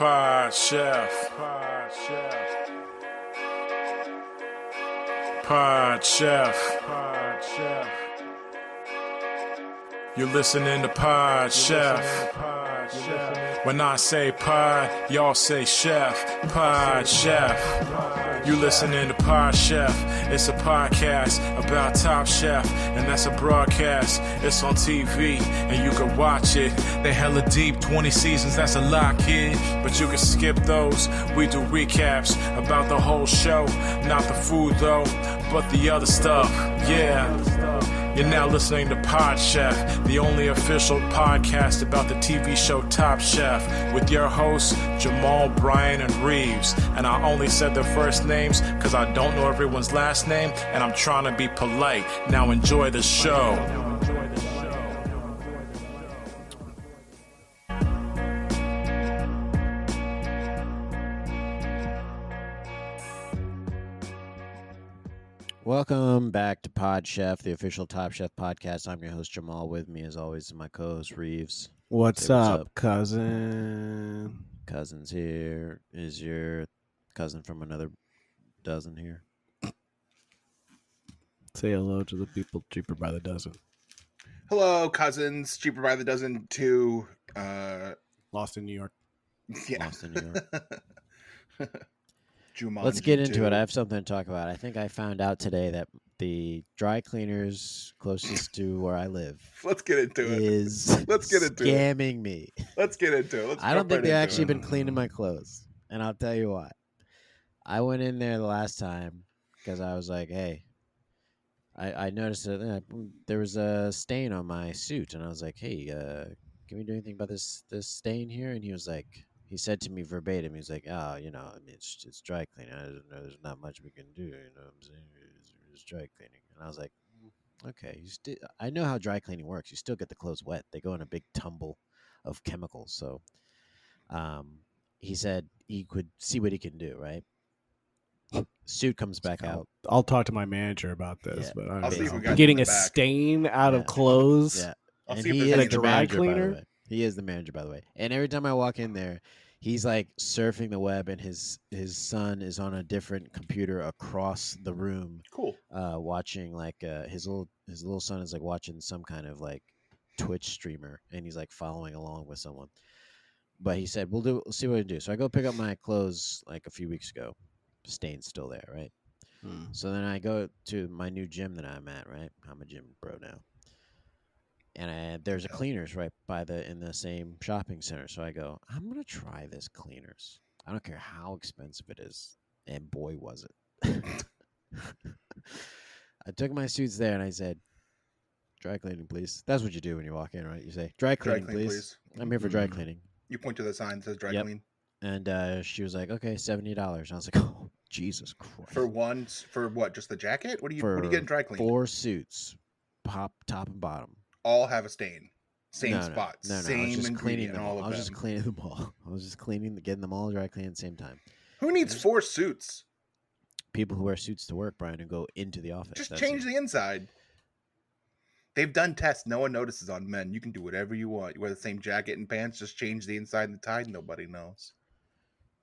Pod Chef. Pod Chef. Pod Chef. Pod Chef. You're listening to Pod Chef. When I say pod, y'all say chef. Pod Chef. You listening to Pod Chef. It's a podcast about Top Chef, and that's a broadcast. It's on TV, and you can watch it. They hella deep, 20 seasons, that's a lot, kid. But you can skip those. We do recaps about the whole show. Not the food, though, but the other stuff. Yeah. You're now listening to Pod Chef, the only official podcast about the TV show Top Chef, with your hosts, Jamal, Brian, and Reeves. And I only said their first names because I don't know everyone's last name, and I'm trying to be polite. Now enjoy the show. Welcome back to Pod Chef, the official Top Chef podcast. I'm your host, Jamal. With me, as always, is my co-host, Reeves. What's up, cousin? Cousin's here. Is your cousin from another dozen here? Say hello to the people cheaper by the dozen. Hello, cousins. Cheaper by the dozen to Lost in New York. yeah. Lost in New York. Jumanji Let's get into 2. it. I have something to talk about. I think I found out today that the dry cleaners closest to where I live Let's get into it. is Let's get into it. scamming me. Let's get into it. Let's I don't jump think right they've into actually it. been cleaning my clothes, and I'll tell you why. I went in there the last time because I was like, "Hey," I noticed that there was a stain on my suit, and I was like, "Hey, can we do anything about this stain here?" And he was like, he said to me verbatim, he's like, "Oh, I mean, it's dry cleaning. I don't know, there's not much we can do. You know what I'm saying? It's dry cleaning." And I was like, "Okay, I know how dry cleaning works. You still get the clothes wet. They go in a big tumble of chemicals." So, he said he could see what he can do. Right? Suit comes back out. I'll talk to my manager about this, Yeah. but I I'll don't see if know. we got Getting you a in the back. stain out Yeah. of clothes. Yeah. I'll And see if he there's is any the dry manager, by the cleaner? way. He is the manager, by the way. And every time I walk in there, he's like surfing the web, and his son is on a different computer across the room, Cool. watching like his little son is like watching some kind of like Twitch streamer, and he's like following along with someone. But he said, we'll see what we do. So I go pick up my clothes like a few weeks ago. Stain's still there, right? So then I go to my new gym that I'm at, right? I'm a gym bro now. And there's a cleaners right in the same shopping center. So I go, I'm going to try this cleaners. I don't care how expensive it is. And boy, was it. I took my suits there and I said, "Dry cleaning, please." That's what you do when you walk in, right? You say, "Dry cleaning, clean, please. I'm here for dry cleaning." You point to the sign that says dry Yep. clean. And she was like, "Okay, $70." And I was like, "Oh, Jesus Christ." For what? Just the jacket? What are you getting dry clean? 4 suits, top and bottom. All have a stain. Same No, spots. No, I Same was just cleaning ingredient. them All all. of I was them. just cleaning them all. I was just getting them all dry clean at the same time. Who needs 4 suits? People who wear suits to work, Brian, who go into the office. Just change the inside. They've done tests. No one notices on men. You can do whatever you want. You wear the same jacket and pants. Just change the inside and the tie. Nobody knows.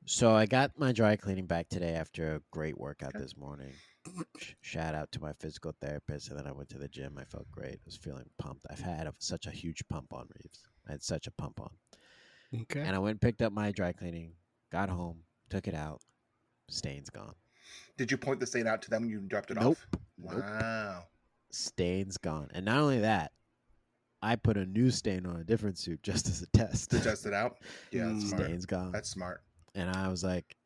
So I got my dry cleaning back today after a great workout this morning. Shout out to my physical therapist, and then I went to the gym. I felt great. I was feeling pumped. I've had such a huge pump on, Reeves. I had such a pump on. Okay. And I went and picked up my dry cleaning, got home, took it out. Stain's gone. Did you point the stain out to them when you dropped it Nope. off? Wow. Stain's gone. And not only that, I put a new stain on a different suit just as a test. To test it out? Yeah, that's smart. Stain's gone. That's smart. And I was like,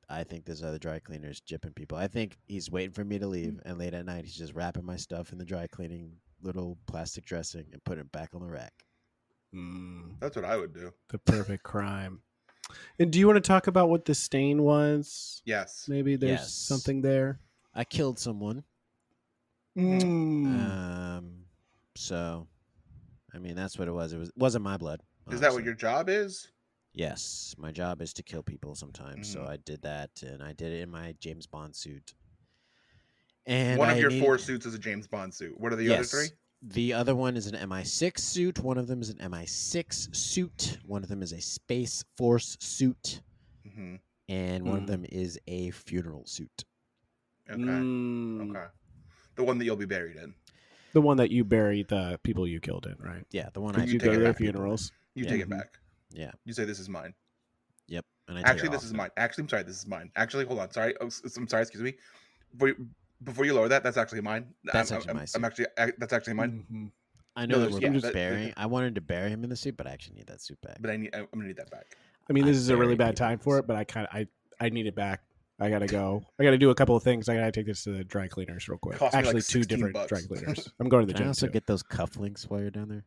I think this other dry cleaner is gypping people. I think he's waiting for me to leave, and late at night he's just wrapping my stuff in the dry cleaning little plastic dressing and putting it back on the rack. That's what I would do. The perfect crime. And do you want to talk about what the stain was? Yes. Maybe there's Yes. something there. I killed someone. Mm. So, I mean, that's what it was. It wasn't my blood. Is that what obviously. your job is? Yes, my job is to kill people sometimes. So Mhm. I did that, and I did it in my James Bond suit. And One of I your needed- 4 suits is a James Bond suit. What are the other Yes. 3? The other one is an MI6 suit. One of them is an MI6 suit. One of them is a Space Force suit. Hmm. And one of them is a funeral suit. Okay. Mm, Okay. The one that you'll be buried in. The one that you bury the people you killed in, right? Yeah, the one Can I you You take go it to their back, people? funerals. You Yeah. take it back. Yeah. You say this is mine. Yep. And I Actually, this is mine. Actually, I'm sorry. This is mine. Actually, hold on. Sorry. I'm sorry. Excuse me. Before you lower that, that's actually mine. That's actually my suit. That's actually mine. Mhm. I know that there's- we're yeah, just burying. I wanted to bury him in the suit, but I actually need that suit back. But I'm gonna need that back. I mean, this is a really bury bad people time in for this. it, but I need it back. I gotta go. I gotta do a couple of things. I gotta take this to the dry cleaners real quick. Cost me, like, Actually, two 16 different bucks. dry cleaners. I'm going to the Can I gym also too. get those cufflinks while you're down there?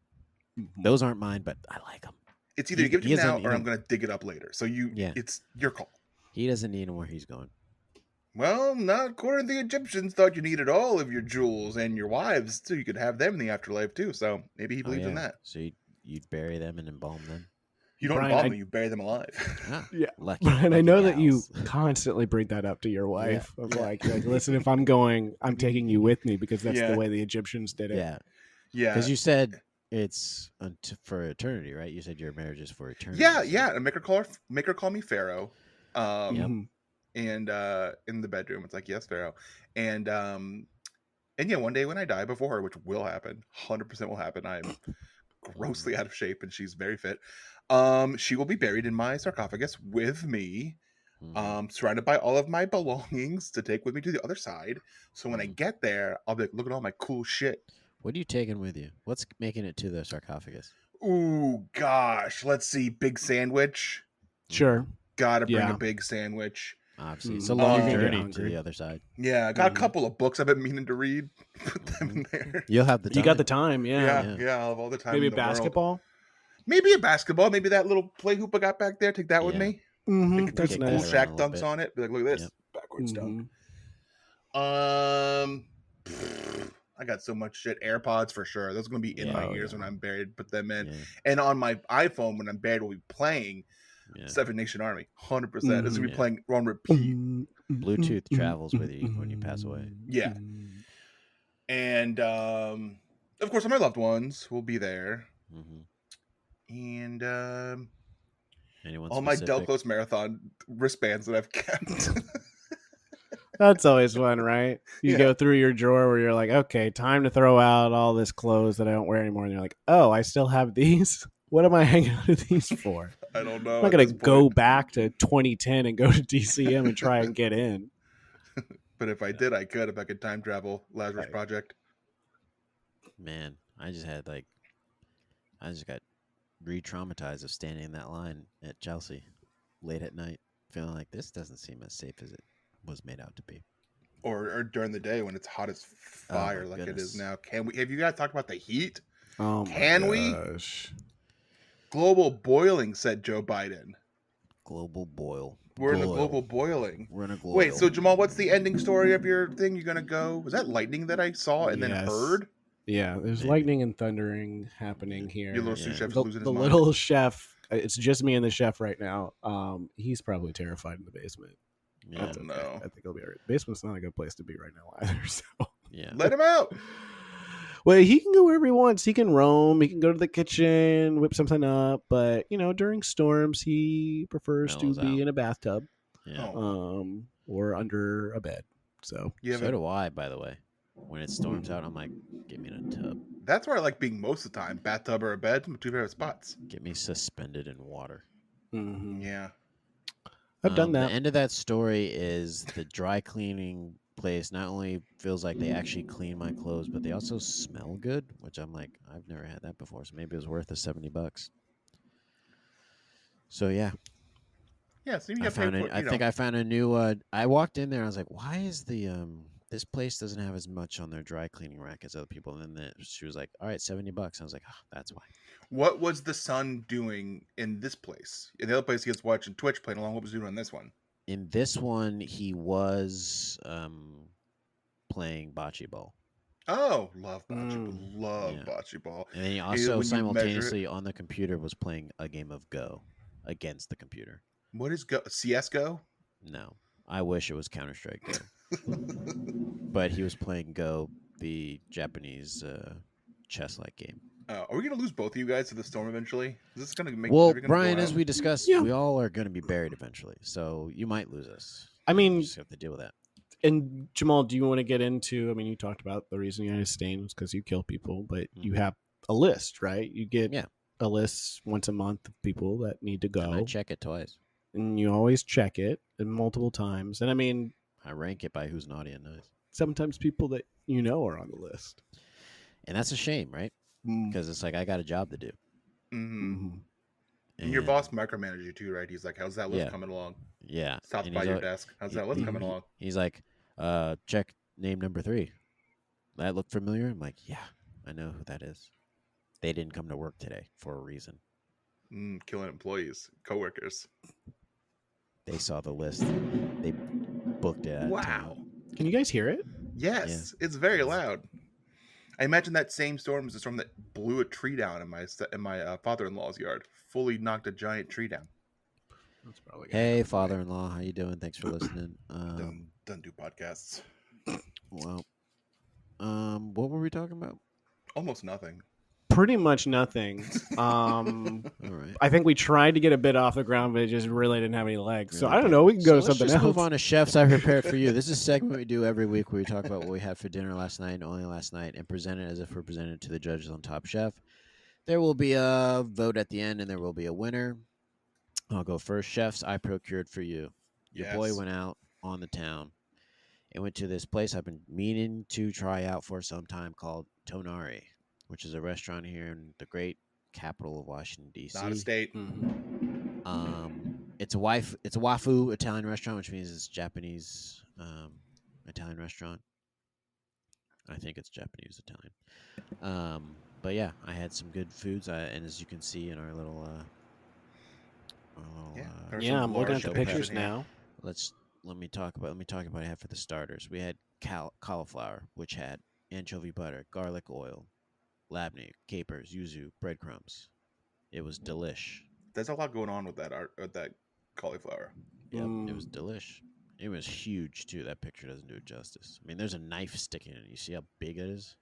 Mhm. Those aren't mine, but I like them. It's either you give it to he me now doesn't or I'm even- gonna dig it up later. So Yeah. it's your call. He doesn't need them where he's going. Well, not according to the Egyptians. Thought you needed all of your jewels and your wives so you could have them in the afterlife too. So maybe he believes in that. So you'd bury them and embalm them. You don't Brian, embalm I- them; you bury them alive. Ah, Yeah. lucky. Brian, I lucky know that you gals. constantly bring that up to your wife. Of Yeah. like, listen, if I'm going, I'm taking you with me because that's Yeah. the way the Egyptians did it. Yeah, Yeah, because you said it's for eternity, right? You said your marriage is for eternity. yeah, so- yeah. And make her call me Pharaoh. Yep. Mhm. And in the bedroom, it's like, yes, Pharaoh. And yeah, one day when I die before her, which will happen, 100% will happen. I'm grossly out of shape, and she's very fit. She will be buried in my sarcophagus with me. Mhm. Surrounded by all of my belongings to take with me to the other side. So when I Mhm. get there, I'll be like, look at all my cool shit. What are you taking with you? What's making it to the sarcophagus? Ooh, gosh. Let's see. Big sandwich. Sure. Gotta bring Yeah. a big sandwich. Obviously, Mm. it's a Oh, long you're gonna get journey to hungry. the other side. Yeah, I got Mhm. a couple of books I've been meaning to read. Put them in there. You'll have the time. You got the time, yeah. Yeah, Yeah. I'll have all the time. Maybe in the world. basketball. Maybe a basketball. Maybe that little play hoop I got back there. Take that with Yeah. me. Mm-hmm. Put That's some kick cool that nice. around Shaq a little dunks bit. on it. Be like, look at this. Yep. Backwards dunk. Mhm. I got so much shit. AirPods for sure. Those are gonna be in Yeah. my Oh, ears yeah. when I'm buried. Put them in. Yeah, And on my iPhone when I'm buried, we'll be playing yeah. Seven Nation Army. 100%. It's gonna be Mhm. playing on repeat. Bluetooth travels with you when you pass away. Yeah. And of course, all my loved ones will be there. hmm And Anyone all my specific? Delcos Marathon wristbands that I've kept. That's always fun, right? You Yeah. go through your drawer where you're like, okay, time to throw out all this clothes that I don't wear anymore. And you're like, oh, I still have these. What am I hanging on to these for? I don't know. I'm not at going this to go point. back to 2010 and go to DCM and try and get in. But if I did, I could. If I could time travel, Lazarus Right. Project. Man, I just got re-traumatized of standing in that line at Chelsea late at night, feeling like this doesn't seem as safe as it was made out to be. Or during the day when it's hot as Oh, my fire, like it is goodness. now. Can we? Have you guys talked about the heat? Oh, my Can we? gosh. Global boiling, said Joe Biden. Global boil. We're in a Boil. global boiling. We're in a global. Wait, so Jamal, what's the ending story of your thing? You gonna go? Was that lightning that I saw and then Yes. heard? Yeah, there's Maybe. lightning and thundering happening here. Your little Yeah. sous chef's the losing his the mind. little chef, it's just me and the chef right now. He's probably terrified in the basement. Yeah, That's Oh, okay. no. I think he'll be all right. The basement's not a good place to be right now either. So, yeah. Let him out. well, he can go wherever he wants. He can roam. He can go to the kitchen, whip something up. But during storms, he prefers Mellows to be out. in a bathtub, Yeah. Oh. or under a bed. So, You So haven't- do I, by the way. When it storms out, I'm like, get me in a tub. That's where I like being most of the time. Bathtub or a bed, my two favorite spots. Get me suspended in water. Yeah. I've done The that. end of that story is the dry cleaning place not only feels like they actually clean my clothes, but they also smell good, which I'm like, I've never had that before, so maybe it was worth the $70. So yeah, Yeah, so you I get paid found for it. I think I found a new. I walked in there. I was like, why is the this place doesn't have as much on their dry cleaning rack as other people? And then she was like, all right, $70. I was like, oh, that's why. What was the son doing in this place? In the other place, he was watching Twitch playing along. What was he doing on this one? In this one, he was playing bocce ball. Oh, love bocce ball. Love Yeah. bocce ball. And then he when also you measure it- simultaneously on the computer was playing a game of Go against the computer. What is Go? CSGO? No, I wish it was Counter Strike Go, but he was playing Go, the Japanese chess-like game. Are we gonna lose both of you guys to the storm eventually? Is this gonna make? Well, are we gonna Brian, go as out? we discussed, Yeah. we all are going to be buried eventually, so you might lose us. I You mean, just have to deal with that. and Jamal, do you want to get into? I mean, you talked about the reason you had to stain was because you kill people, but you have a list, right? You get Yeah. a list once a month of people that need to go, And I check it twice. and you always check it and multiple times. And I mean, I rank it by who's naughty and nice, sometimes people that you know are on the list. and that's a shame, right? Because it's like I got a job to do. Mm-hmm. And your And- boss micromanages you too, right? He's like, "How's that list Yeah. coming along?" Yeah. Stops and by he's your al- desk. How's that list coming along? He's like, check name number 3. That look familiar? I'm like, yeah, I know who that is. They didn't come to work today for a reason. Killing employees, coworkers. They saw the list. They booked it. Wow. Can you guys hear it? Yes, it's very loud. I imagine that same storm was the storm that blew a tree down in my father-in-law's yard. Fully knocked a giant tree down. That's probably Hey, father-in-law, how you doing? Thanks for listening. Don't do podcasts. Well, what were we talking about? Almost nothing. pretty much nothing. All right. I think we tried to get a bit off the ground, but it just really didn't have any legs. So Really I don't know. We can go to let's something just else. move on to chefs I prepared for you. This is a segment we do every week where we talk about what we had for dinner last night and only last night, and present it as if we're presented to the judges on Top Chef. There will be a vote at the end, and there will be a winner. I'll go first. Chefs I procured for you. Your boy Yes. went out on the town and went to this place I've been meaning to try out for some time called Tonari, which is a restaurant here in the great capital of Washington, D.C. Not a state. It's a wafu Italian restaurant, which means it's Japanese Italian restaurant. I think it's Japanese Italian. But yeah, I had some good foods, and as you can see in our little, there's Yeah, some I'm looking at large the showcases pictures here. now. let me talk about what I had for the starters. We had cauliflower, which had anchovy butter, garlic oil, labneh, capers, yuzu, breadcrumbs. It was delish. There's a lot going on with that cauliflower. Yep, it was delish. It was huge too. That picture doesn't do it justice. I mean, there's a knife sticking in it. You see how big it is?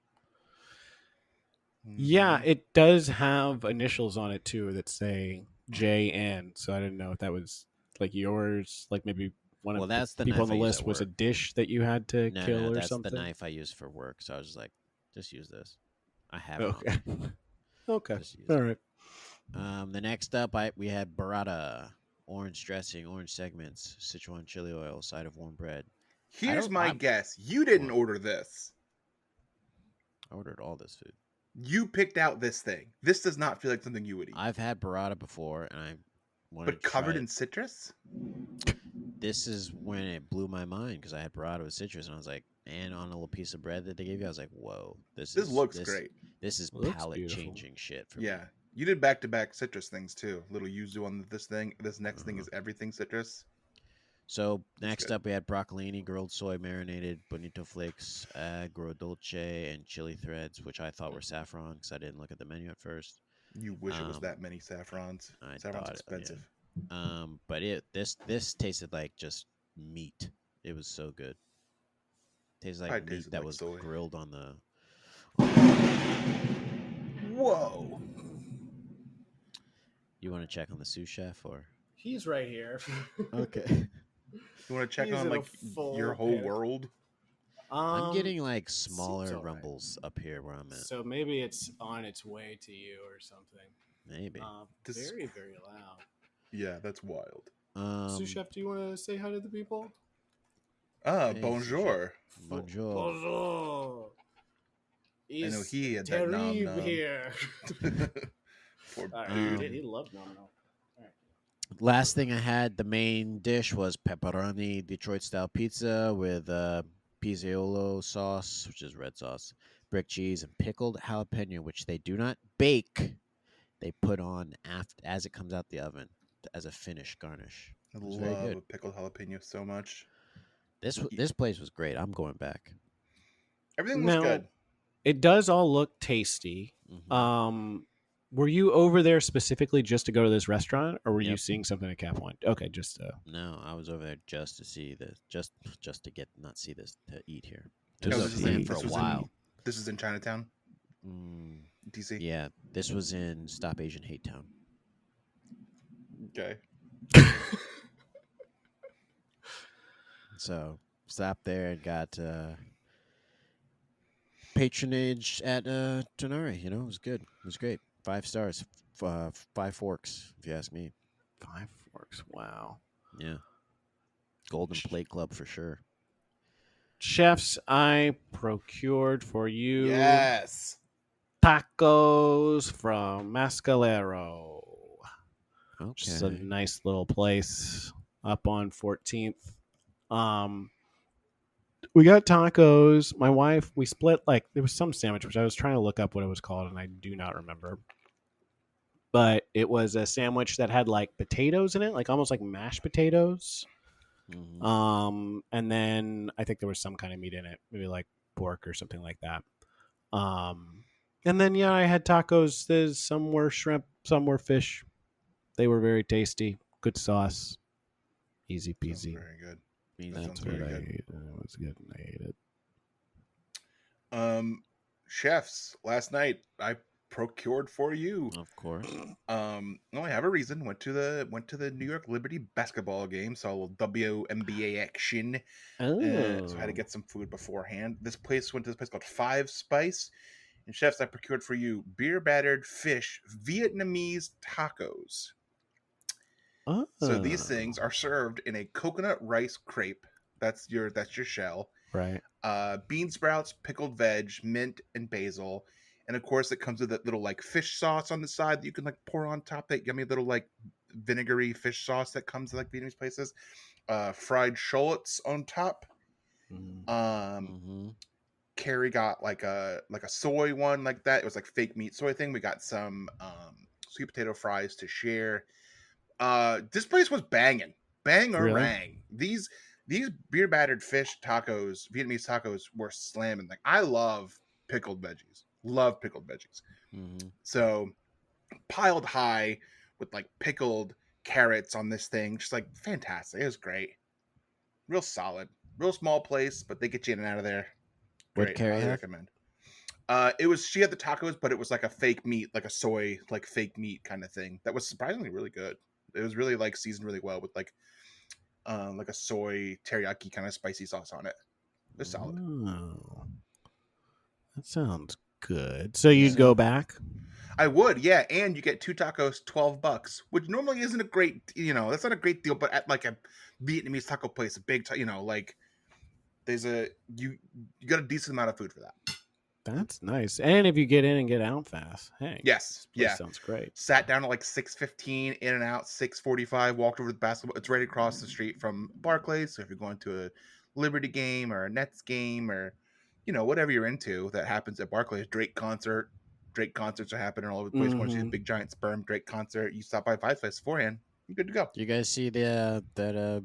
Yeah, it does have initials on it too that say JN. So I didn't know if that was like yours, like maybe one Well, of that's the the people on knife the I use list at was a work. dish that you had to No, kill or that's something. the knife I use for work. So I was just like, just use this. I have it. Okay. Okay. Just use All it. right. The next up, we had burrata, orange dressing, orange segments, Sichuan chili oil, side of warm bread. Here's don't- my I'm- guess. You didn't What? order this. I ordered all this food. You picked out this thing. This does not feel like something you would eat. I've had burrata before, and I wanted But to try covered it. in citrus? This is when it blew my mind because I had burrata with citrus, and I was like, and on a little piece of bread that they gave you, I was like, whoa, This looks great. This is Looks palate beautiful. changing shit for me. Yeah. You did back-to-back citrus things too. Little yuzu on this thing. This next thing Mhm. is everything citrus. So next good. up, we had broccolini, grilled soy marinated, bonito flakes, agrodolce, and chili threads, which I thought were saffron because I didn't look at the menu at first. You wish it was Um, that many saffrons. I Saffron's thought it, yeah. expensive. But this tasted like just meat. It was so good. Tasted like Probably meat tasted that like was soy. grilled on the. Whoa. You want to check on the sous chef or? He's right here. Okay. You want to check He's on in a like full your whole panic. world? I'm getting like smaller all right. rumbles up here where I'm at. So maybe it's on its way to you or something. Maybe. This is Very, very loud. Yeah, that's wild. Sous chef, do you want to say hi to the people? Ah, Hey, bonjour. Bonjour. Bonjour. I know he had that nom Terrible nom. here. Poor All right, dude. he loved nom nom. Last thing I had, the main dish was pepperoni Detroit style pizza with pizzaiolo sauce, which is red sauce, brick cheese, and pickled jalapeno, which they do not bake. They put on as it comes out the oven as a finish garnish. I It was very love good. a pickled jalapeno so much. This place was great. I'm going back. Everything was Now- good. It does all look tasty. Mhm. Were you over there specifically just to go to this restaurant, or were you Yep. seeing something at Cap One? Okay, just No, I was over there just to see this, just to get not see this to eat here. To It was see- a plan for this a was while. This is in Chinatown. DC. Yeah, this was in Stop Asian Hate Town. Okay. So stopped there and got patronage at Tonari. You know, it was good. It was great. 5 stars, 5 forks, if you ask me. 5 Forks. Wow. Yeah, Golden Plate Club for sure. Chefs, I procured for you Yes. tacos from Mascalero. Just a Okay. nice little place up on 14th. We got tacos. My wife, we split like there was some sandwich which I was trying to look up what it was called and I do not remember. But it was a sandwich that had like potatoes in it, like almost like mashed potatoes. And then I think there was some kind of meat in it, maybe like pork or something like that. And then I had tacos. There's some were shrimp, some were fish. They were very tasty. Good sauce. Easy Sounds peasy. very good. Easy sounds That's what very I good. ate. It was good and I ate it. Chefs, last night I procured for you. Of course. I only have a reason. Went to the New York Liberty basketball game, saw a little WNBA action. So I had to get some food beforehand. Went to this place called Five Spice. And chefs, I procured for you beer battered fish Vietnamese tacos. So these things are served in a coconut rice crepe. That's your shell. right. Bean sprouts, pickled veg, mint, and basil. And of course, it comes with that little like fish sauce on the side that you can like pour on top. That yummy little like vinegary fish sauce that comes to like Vietnamese places. Fried shallots on top. Carrie got like a soy one like that. It was like fake meat soy thing. We got some sweet potato fries to share. This place was banging, Really? rang. These beer battered fish tacos, Vietnamese tacos, were slamming. Like I love pickled veggies. So piled high with like pickled carrots on this thing, just like fantastic. It was great, real solid, real small place, but they get you in and out of there. What'd Great, Carrie highly have? recommend. She had the tacos, but it was like a fake meat, like a soy, like fake meat kind of thing. That was surprisingly really good. It was really like seasoned really well with like a soy teriyaki kind of spicy sauce on it. It's solid. Oh, that sounds good. So you'd go back? I would, yeah, and you get 2 tacos, $12, which normally isn't a great, that's not a great deal, but at like a Vietnamese taco place, a big, like there's you got a decent amount of food for that. That's nice. And if you get in and get out fast, hey, yes, this place yeah, sounds great. Sat down at like 6:15, in and out 6:45. Walked over to the basketball. It's right across the street from Barclays. So if you're going to a Liberty game or a Nets game or whatever you're into that happens at Barclays, Drake concerts are happening all over the place. Want to see the big giant sperm Drake concert? You stop by Five Spice beforehand. You're good to go. Do you guys see the that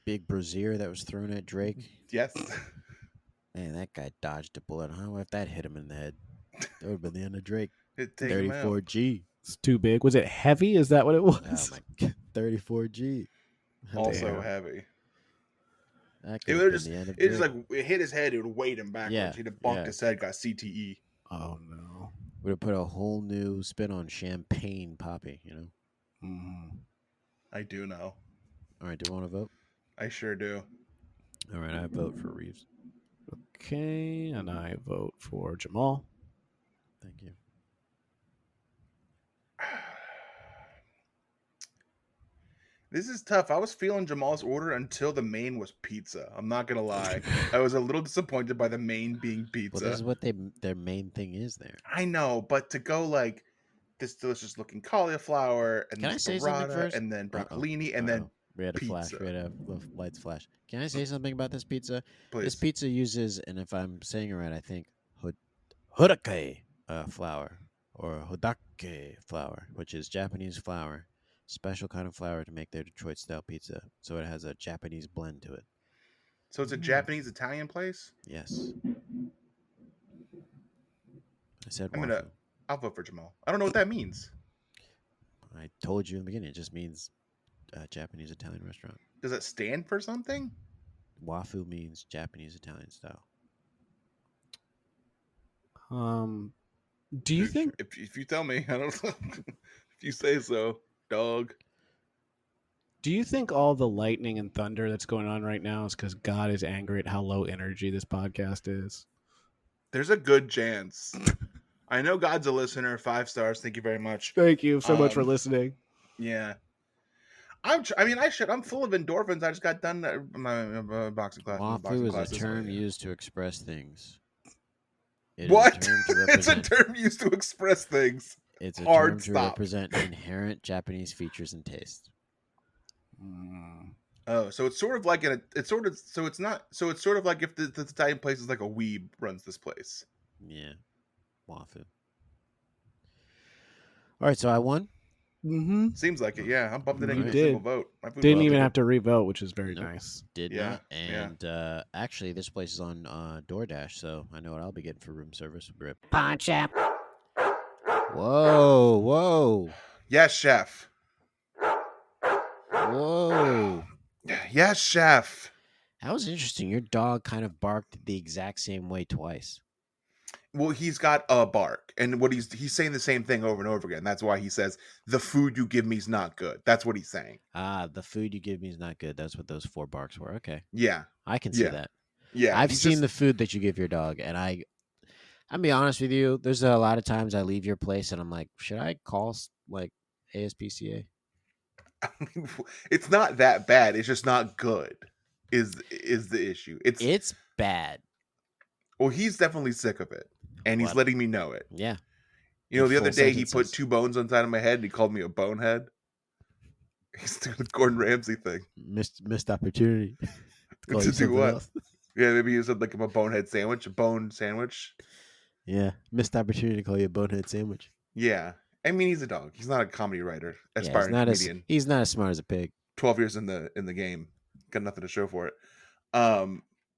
big brazier that was thrown at Drake? Yes. Man, that guy dodged a bullet. Huh? If that hit him in the head, that would have been the end of Drake. It'd take him out. 34G. It's too big. Was it heavy? Is that what it was? Oh my god, 34G. Also Damn. heavy. That It could would have just been the end of it Drake. just like it hit his head. It would weight him backwards. Yeah, He'd have bumped yeah. his head. Got CTE. Oh no. Would have put a whole new spin on champagne poppy. I do know. All right, do you want to vote? I sure do. All right, I vote for Reeves. Okay, and I vote for Jamal. Thank you. This is tough. I was feeling Jamal's order until the main was pizza. I'm not gonna lie. I was a little disappointed by the main being pizza. Well, this is what their main thing is there. I know, but to go like this delicious looking cauliflower and Can I this say something burrata first? and then Uh-oh. broccolini and then We had a flash. pizza. We had a lights flash. Can I say something about this pizza? please. This pizza uses, and if I'm saying it right, I think hodake flour or hodake flour, which is Japanese flour, special kind of flour to make their Detroit style pizza. So it has a Japanese blend to it. So it's a Japanese Italian place? Yes. I said I'm Wafu. gonna I'll vote for Jamal. I don't know what that means. I told you in the beginning. It just means Japanese Italian restaurant. Does it stand for something? Wafu means Japanese Italian style. Do you think? If you tell me, I don't. If you say so, dog. Do you think all the lightning and thunder that's going on right now is because God is angry at how low energy this podcast is? There's a good chance. I know God's a listener. 5 stars. Thank you very much. Thank you so much for Um, listening. Yeah. I'm full of endorphins. I just got done my boxing class. Wafu is a term used to express things. It is a What? term to It's a represent. term used to express things. It's a Hard term to stop. represent inherent Japanese features and taste. Oh, so it's sort of like it's sort of like if the Italian place is like a weeb runs this place. Yeah, Wafu. All right, so I won. Mm-hmm. Seems like it. Yeah, I'm bumped it in You a did. single vote. My food Didn't was even good. have to re-vote, which is very Nope. nice. Did Yeah, not. yeah. And actually, this place is on DoorDash, so I know what I'll be getting for room service. Rip. Pawn Shop. Whoa! Yes, chef. Whoa! Yes, chef. That was interesting. Your dog kind of barked the exact same way twice. Well, he's got a bark, and what he's saying the same thing over and over again. That's why he says the food you give me is not good. That's what he's saying. The food you give me is not good. That's what those 4 barks were. Okay, Yeah, I can see Yeah. that. yeah. I've he's seen just- the food that you give your dog, and I'll be honest with you. There's a lot of times I leave your place, and I'm like, should I call like ASPCA? it's not that bad. It's just not good. Is the issue? It's bad. Well, he's definitely sick of it, and he's What? letting me know it. Yeah. You know, In the other full day he put sentences. 2 bones on the side of my head, and he called me a bonehead. He's doing the Gordon Ramsay thing. Missed opportunity. Call To you do something what? else. Yeah, maybe he said like I'm a bonehead sandwich, a bone sandwich. Yeah, missed opportunity to call you a bonehead sandwich. Yeah, I mean he's a dog. He's not a comedy writer, Yeah, aspiring comedian. he's not as smart as a pig. 12 years in the game, got nothing to show for it.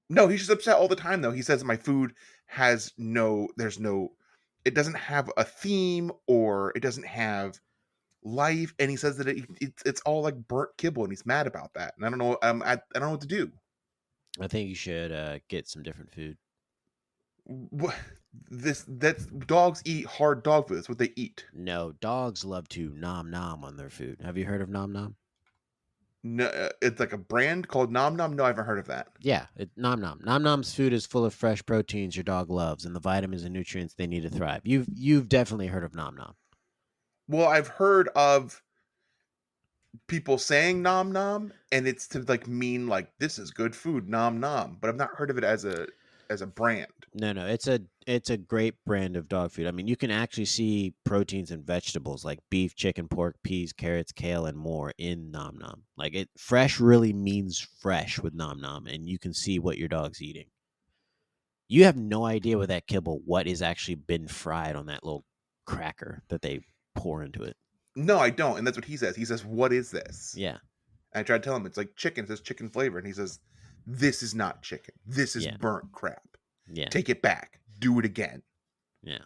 No, he's just upset all the time though. He says my food has it doesn't have a theme or it doesn't have life, and he says that it's all like burnt kibble, and he's mad about that. And I don't know, I don't know what to do. I think you should get some different food. What that's dogs eat hard dog food. That's what they eat. No, dogs love to nom nom on their food. Have you heard of nom nom? No, it's like a brand called Nom Nom. No, I haven't heard of that. Yeah, nom nom. Nom nom's food is full of fresh proteins your dog loves and the vitamins and nutrients they need to thrive. You've definitely heard of nom nom. Well, I've heard of people saying nom nom, and it's to like mean like this is good food, nom nom. But I've not heard of it as a brand. No, it's a great brand of dog food. I mean, you can actually see proteins and vegetables like beef, chicken, pork, peas, carrots, kale, and more in nom nom. Like fresh really means fresh with nom nom, and you can see what your dog's eating. You have no idea with that kibble what is actually been fried on that little cracker that they pour into it. No, I don't, and that's what he says. He says, "What is this?" Yeah, And I try to tell him it's like chicken. It says chicken flavor, and he says, "This is not chicken. This is Yeah. burnt crap. yeah, Take it back. Do it again." yeah.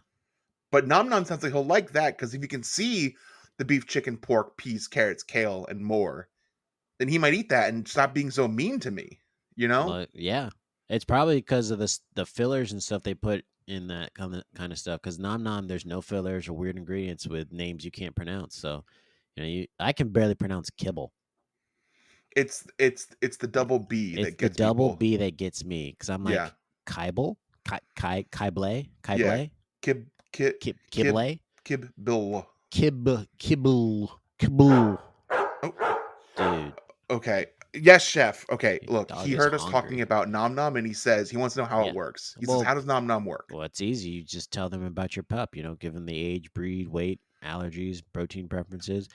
But Nom Nom sounds like he'll like that because if he can see the beef, chicken, pork, peas, carrots, kale, and more, then he might eat that and stop being so mean to me. You know? Well, yeah. It's probably because of the fillers and stuff they put in that kind of stuff. Because nom nom, there's no fillers or weird ingredients with names you can't pronounce. So, I can barely pronounce kibble. It's the double B It's that the gets double people. B that gets me because I'm like Yeah. kibble, kibble, Yeah. Kib kibble, Bill. kibble. Oh, Dude, okay. Yes, chef. Okay, The look, dog he is heard us hungry. talking about Nom Nom, and he says he wants to know how Yeah. it works. He Well- says, "How does Nom Nom work?" well, it's easy. You just tell them about your pup. Give them the age, breed, weight, allergies, protein preferences.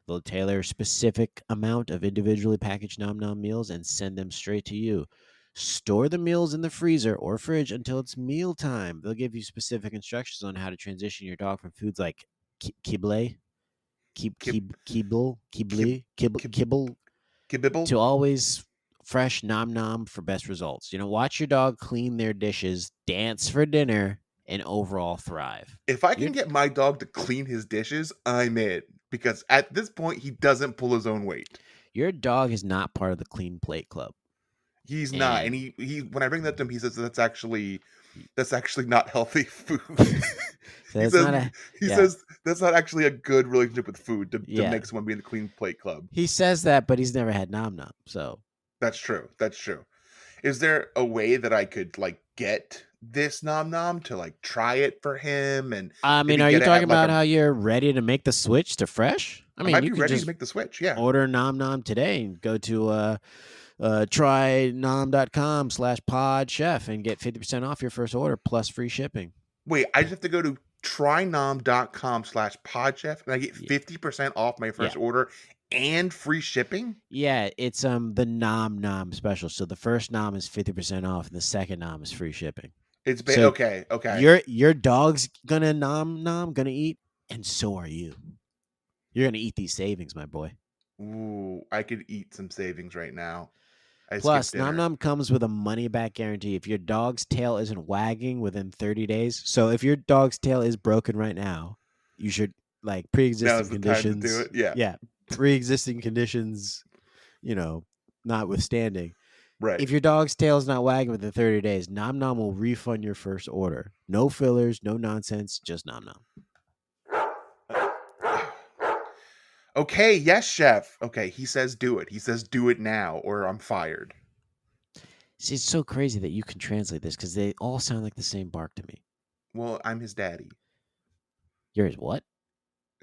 They'll tailor a specific amount of individually packaged Nom Nom meals and send them straight to you. Store the meals in the freezer or fridge until it's meal time. They'll give you specific instructions on how to transition your dog from foods like kibble, kibble, Kibibble. to always fresh nom nom for best results. Watch your dog clean their dishes, dance for dinner, and overall thrive. If I can You're- get my dog to clean his dishes, I'm in. Because at this point, he doesn't pull his own weight. Your dog is not part of the clean plate club. He's not. And And- he when I bring that to him, he says that's actually that's actually not healthy food. So He it's says not a. he yeah. says that's not actually a good relationship with food to Yeah. make someone be in the clean plate club. He says that, but he's never had nom nom. So That's true. That's true. Is there a way that I could like get this nom nom to like try it for him and I mean, maybe are you get it talking at, like, about a- how you're ready to make the switch to fresh? I I mean, might you be can ready just to make the switch? Yeah. order nom nom today and go to trynom.com/podchef and get 50% off your first order plus free shipping. Wait, I just have to go to trynom.com/podchef and I get Yeah. 50% off my first Yeah. order and free shipping. Yeah, it's the nom nom special. So the first nom is 50% off, and the second nom is free shipping. It's So okay. Okay. Your dog's gonna nom nom, gonna eat, and so are you. You're gonna eat these savings, my boy. Ooh, I could eat some savings right now. I Plus, skipped Nom dinner. Nom comes with a money back guarantee if your dog's tail isn't wagging within 30 days. So if your dog's tail is broken right now, you should like pre-existing Now's the time to conditions. do it. Yeah. Yeah, pre-existing conditions, notwithstanding. Right. If your dog's tail is not wagging within 30 days, Nom Nom will refund your first order. No fillers, no nonsense, just Nom Nom. Okay, yes, chef. Okay, he says do it. He says do it now or I'm fired. See, it's so crazy that you can translate this because they all sound like the same bark to me. Well, I'm his daddy. You're his what?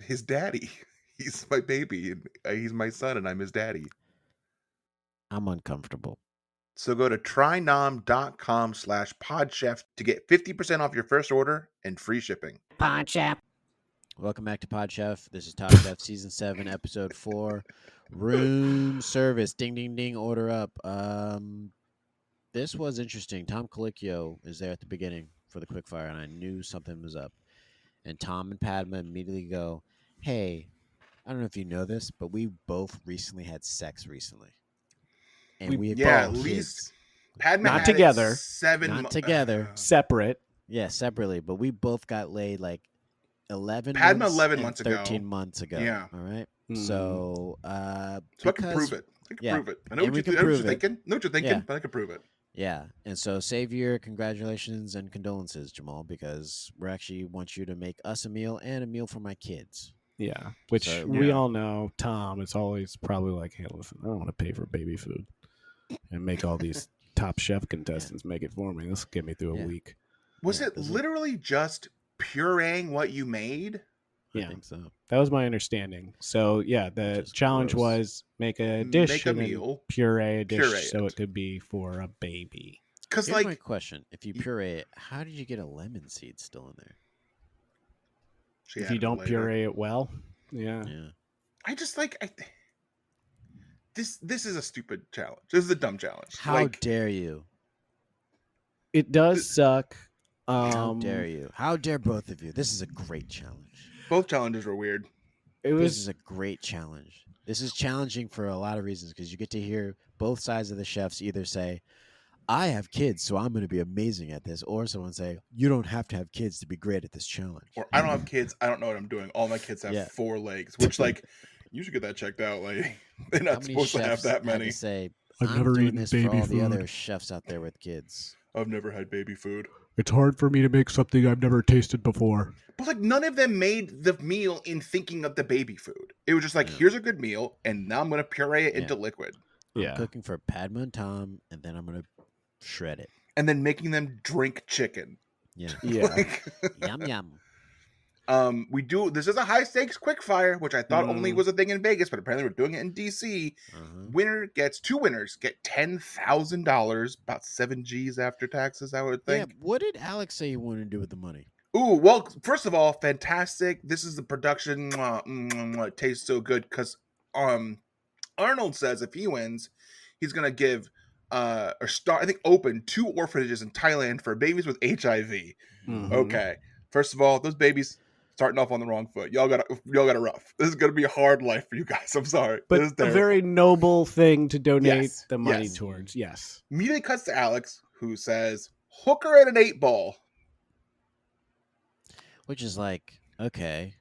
His daddy. He's my baby and he's my son and I'm his daddy. I'm uncomfortable. So go to trynom.com/podchef to get 50% off your first order and free shipping. Welcome back to Pod Chef. This is Top Chef Season 7, Episode 4. Room service. Ding, ding, ding. Order up. This was interesting. Tom Colicchio is there at the beginning for the quickfire, and I knew something was up. And Tom and Padma immediately go, hey, I don't know if you know this, but we both recently had sex recently. And we have Yeah, both at kids. least Padma Not had it together. 7 Not mo- together. Separate. Yeah, separately, but we both got laid like 11 Padma months 11 and months ago. 13 months ago. Yeah. All right. Mm. So, So I can because- prove it. I can yeah, prove it. I know and what, we you, can I know what prove you're it. thinking. I know what you're thinking, Yeah. but I can prove it. Yeah. And so Savior, congratulations and condolences, Jamal, because we actually want you to make us a meal and a meal for my kids. Yeah, which So- we Yeah. all know. Tom is always probably like, "Hey, listen, I don't want to pay for baby food and make all these Top Chef contestants make it for me. This will get me through Yeah. a week." Was Yeah, it this is- literally just pureeing what you made? I Yeah, think so. that was my understanding. So yeah, the Which is challenge gross. was make a dish, Make a and then meal. puree a dish, Puree so it. it could be for a baby. Because, Here's my like, question. If you y- puree it, how did you get a lemon seed still in there? she If added you it don't later. puree it well, yeah. Yeah. I just like this is a stupid challenge. This is a dumb challenge. How like, dare you? It does suck. How dare you? How dare both of you? This is a great challenge. both challenges were weird. It This was is a great challenge. This is challenging for a lot of reasons because you get to hear both sides of the chefs either say, I have kids, so I'm going to be amazing at this, or someone say, you don't have to have kids to be great at this challenge. Or I don't have kids. I don't know what I'm doing. All my kids have Yeah. 4 legs, which like you should get that checked out. Like they're How not many supposed to have chefs that had many. to say, I've I'm never doing eaten this for baby all the other food. chefs out there with kids. I've never had baby food. It's hard for me to make something I've never tasted before. But like none of them made the meal in thinking of the baby food. It was just like, Yeah. here's a good meal, and now I'm gonna puree it Yeah. into liquid. I'm Yeah. cooking for Padma and Tom, and then I'm going to shred it. And then making them drink chicken. Yeah. Yeah. Like, Yum, yum. this is a high stakes quick fire, which I thought only Mm. was a thing in Vegas, but apparently we're doing it in DC. Uh-huh. Two winners get $10,000, about 7 G's after taxes, I would Yeah, think. what did Alex say he wanted to do with the money? Ooh, well, first of all, fantastic. This is the production. It tastes so good because Arnold says if he wins, he's gonna give open 2 orphanages in Thailand for babies with HIV. Mhm. Okay, first of all, those babies starting off on the wrong foot. Y'all got a rough. This is gonna be a hard life for you guys. I'm sorry, But This is a terrible. very noble thing to donate Yes, the money yes. towards. Yes. Immediately cuts to Alex, who says, "Hooker at an 8-ball." Which is like, okay,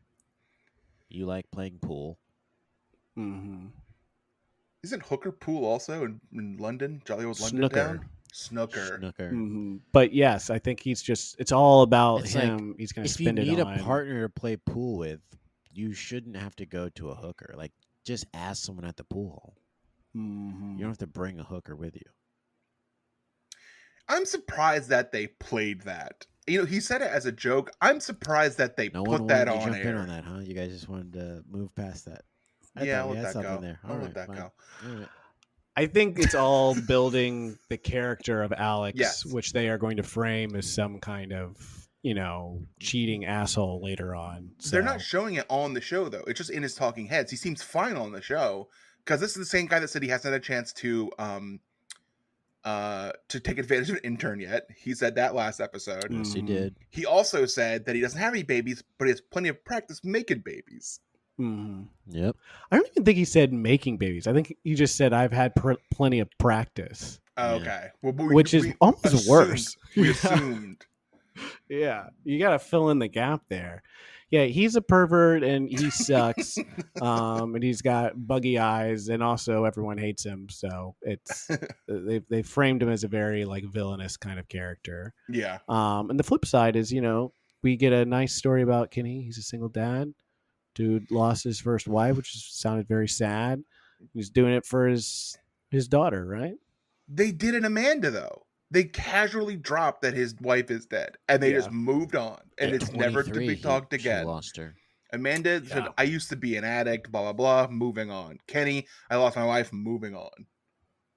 you like playing pool. Mm-hmm. Isn't Hooker Pool also in London? Jolly old London Snooker. town? Snooker. But yes, I think it's all about It's like, him. He's going to if you spend it need a on. partner to play pool with, you shouldn't have to go to a hooker. Like, just ask someone at the pool hall. You don't have to bring a hooker with you. I'm surprised that they played that. You know, he said it as a joke. I'm surprised that they No one put wanted that to on jump air. in on that, huh? You guys just wanted to move past that. I Yeah, thought I'll we let had that something go. there. I'll All let right, that fine. go. All right. I think it's all building the character of Alex, Yes. which they are going to frame as some kind of, cheating asshole later on. They're not So- showing it on the show, though. It's just in his talking heads. He seems fine on the show because this is the same guy that said he hasn't had a chance to take advantage of an intern yet. He said that last episode. Yes, he Mhm. did. He also said that he doesn't have any babies, but he has plenty of practice making babies. Mhm. Yep. I don't even think he said making babies. I think he just said I've had plenty of practice, Yeah. Okay. Well, which is almost assumed- worse. We assumed. Yeah, you got to fill in the gap there. Yeah, he's a pervert and he sucks. And he's got buggy eyes, and also everyone hates him. So it's they framed him as a very like villainous kind of character. Yeah. And the flip side is, we get a nice story about Kenny. He's a single dad. Dude lost his first wife, which sounded very sad. He's doing it for his daughter, right? They did an Amanda, though. They casually dropped that his wife is dead, and they Yeah. just moved on, and At it's never to 23, be talked she again. lost her. Amanda said, Yeah. I used to be an addict, blah, blah, blah, moving on. Kenny, I lost my wife, moving on.